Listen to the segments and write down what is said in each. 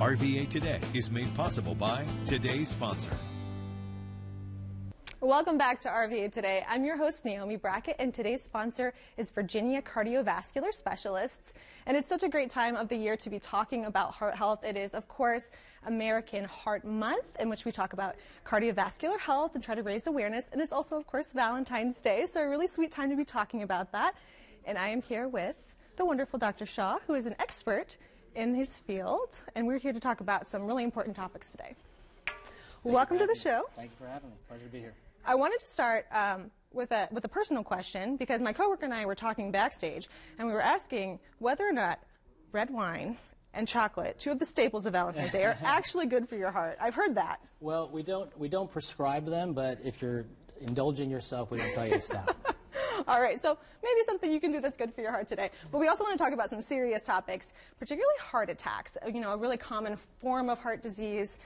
RVA Today is made possible by today's sponsor. Welcome back to RVA Today. I'm your host, Naomi Brackett, and today's sponsor is Virginia Cardiovascular Specialists. And it's such a great time of the year to be talking about heart health. It is, of course, American Heart Month, in which we talk about cardiovascular health and try to raise awareness. And it's also, of course, Valentine's Day, so a really sweet time to be talking about that. And I am here with the wonderful Dr. Shah, who is an expert in his field, and we're here to talk about some really important topics today. Welcome to the show. Thank you for having me. Pleasure to be here. I wanted to start with a personal question, because my coworker and I were talking backstage, and we were asking whether or not red wine and chocolate, two of the staples of Valentine's Day, are actually good for your heart. I've heard that. Well, we don't prescribe them, but if you're indulging yourself, we don't tell you to stop. All right, so maybe something you can do that's good for your heart today. But we also want to talk about some serious topics, particularly heart attacks, a really common form of heart disease.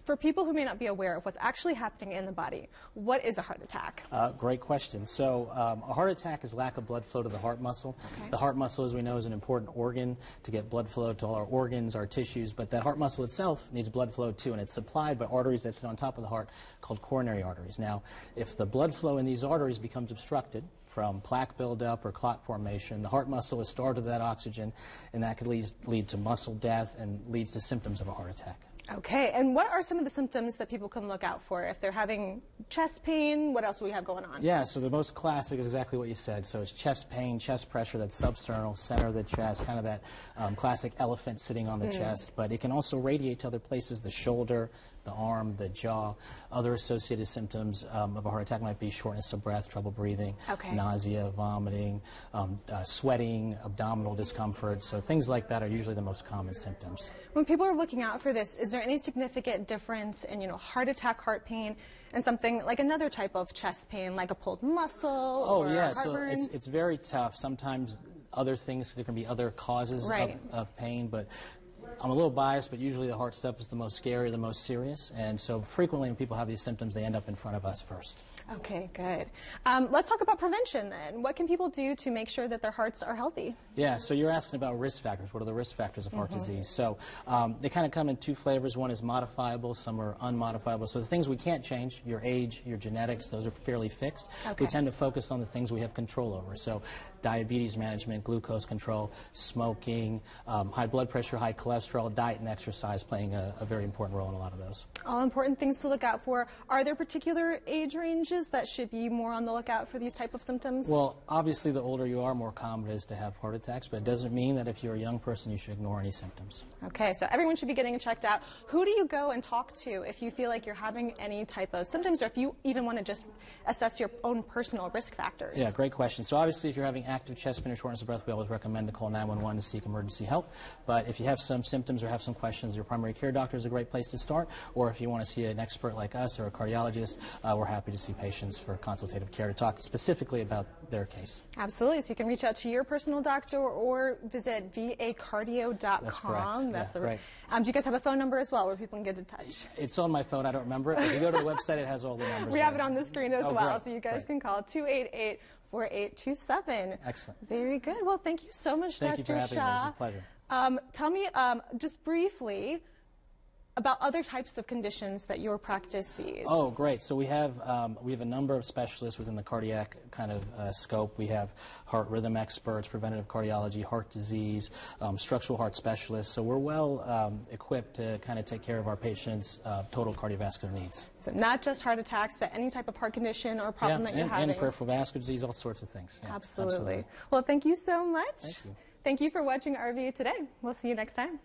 For people who may not be aware of what's actually happening in the body, what is a heart attack? Great question. So a heart attack is lack of blood flow to the heart muscle. Okay. The heart muscle, as we know, is an important organ to get blood flow to all our organs, our tissues, but that heart muscle itself needs blood flow too, and it's supplied by arteries that sit on top of the heart called coronary arteries. Now, if the blood flow in these arteries becomes obstructed from plaque buildup or clot formation, the heart muscle is starved of that oxygen, and that could lead to muscle death and leads to symptoms of a heart attack. Okay, and what are some of the symptoms that people can look out for? If they're having chest pain, what else do we have going on? Yeah, so the most classic is exactly what you said. So it's chest pain, chest pressure, that's substernal, center of the chest, kind of that classic elephant sitting on the chest. But it can also radiate to other places, the shoulder, the arm, the jaw. Other associated symptoms of a heart attack might be shortness of breath, trouble breathing, nausea, vomiting, sweating, abdominal discomfort. So things like that are usually the most common symptoms. When people are looking out for this, is there any significant difference in, heart attack, heart pain, and something like another type of chest pain, like a pulled muscle or yeah, heartburn? So it's very tough. Sometimes other things, there can be other causes of pain, but I'm a little biased, but usually the heart stuff is the most scary, the most serious, and so frequently when people have these symptoms, they end up in front of us first. Okay, good. Let's talk about prevention then. What can people do to make sure that their hearts are healthy? Yeah, so you're asking about risk factors. What are the risk factors of heart disease? So they kind of come in two flavors. One is modifiable, some are unmodifiable. So the things we can't change, your age, your genetics, those are fairly fixed. Okay. We tend to focus on the things we have control over. So diabetes management, glucose control, smoking, high blood pressure, high cholesterol, diet and exercise playing a very important role in a lot of those. All important things to look out for. Are there particular age ranges that should be more on the lookout for these type of symptoms? Well, obviously the older you are, more common it is to have heart attacks, but it doesn't mean that if you're a young person you should ignore any symptoms. Okay, so everyone should be getting checked out. Who do you go and talk to if you feel like you're having any type of symptoms, or if you even want to just assess your own personal risk factors? Yeah, great question. So obviously if you're having active chest pain or shortness of breath, we always recommend to call 911 to seek emergency help. But if you have some symptoms or have some questions, your primary care doctor is a great place to start, or if you want to see an expert like us or a cardiologist, we're happy to see patients for consultative care to talk specifically about their case. Absolutely. So you can reach out to your personal doctor or visit vacardio.com. That's correct. That's right. Do you guys have a phone number as well where people can get in touch? It's on my phone. I don't remember it. But if you go to the website, it has all the numbers. We have it on the screen as well, great. So you guys can call 288-4827. Excellent. Very good. Well, thank you so much, Thank you for having me. It was a pleasure. Tell me just briefly about other types of conditions that your practice sees. Oh, great. So we have a number of specialists within the cardiac kind of scope. We have heart rhythm experts, preventative cardiology, heart disease, structural heart specialists. So we're well equipped to kind of take care of our patients' total cardiovascular needs. So not just heart attacks, but any type of heart condition or problem that you're having. And peripheral vascular disease, all sorts of things. Yeah, absolutely. Well, thank you so much. Thank you. Thank you for watching RVA Today. We'll see you next time.